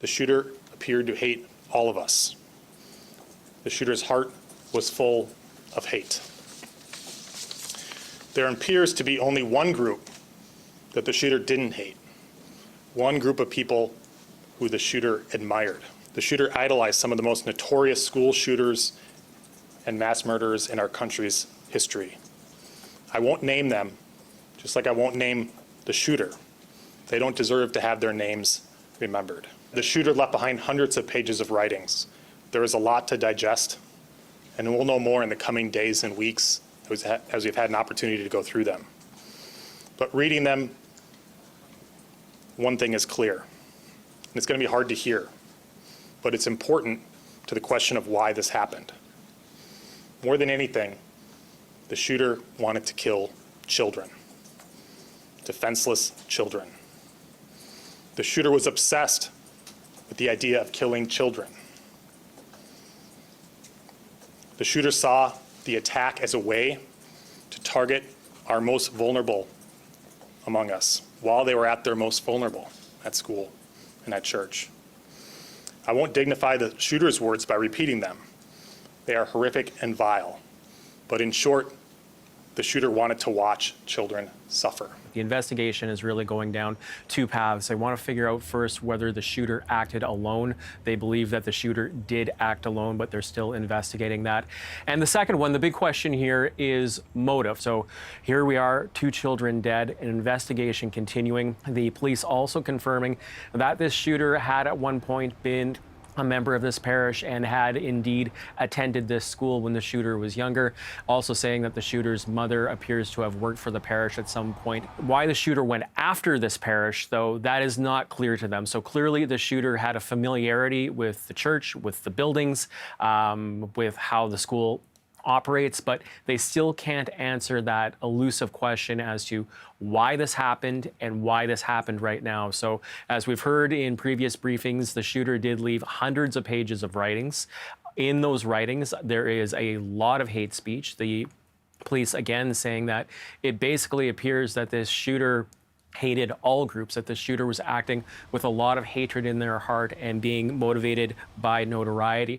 The shooter appeared to hate all of us. The shooter's heart was full of hate. There appears to be only one group that the shooter didn't hate, one group of people who the shooter admired. The shooter idolized some of the most notorious school shooters and mass murderers in our country's history. I won't name them, just like I won't name the shooter. They don't deserve to have their names remembered. The shooter left behind hundreds of pages of writings. There is a lot to digest, and we'll know more in the coming days and weeks as we've had an opportunity to go through them. But reading them, one thing is clear, and it's going to be hard to hear, but it's important to the question of why this happened. More than anything, the shooter wanted to kill children, defenseless children. The shooter was obsessed with the idea of killing children. The shooter saw the attack as a way to target our most vulnerable among us while they were at their most vulnerable at school and at church. I won't dignify the shooter's words by repeating them. They are horrific and vile. But in short, the shooter wanted to watch children suffer. The investigation is really going down two paths. They want to figure out first whether the shooter acted alone. They believe that the shooter did act alone, but they're still investigating that. And the second one, the big question here is motive. So here we are, 2 children dead, an investigation continuing. The police also confirming that this shooter had at one point been a member of this parish and had indeed attended this school when the shooter was younger. Also saying that the shooter's mother appears to have worked for the parish at some point. Why the shooter went after this parish, though, that is not clear to them. So clearly the shooter had a familiarity with the church, with the buildings, with how the school operates, but they still can't answer that elusive question as to why this happened and why this happened right now. So as we've heard in previous briefings, the shooter did leave hundreds of pages of writings. In those writings, there is a lot of hate speech. The police, again, saying that it basically appears that this shooter hated all groups, that the shooter was acting with a lot of hatred in their heart and being motivated by notoriety.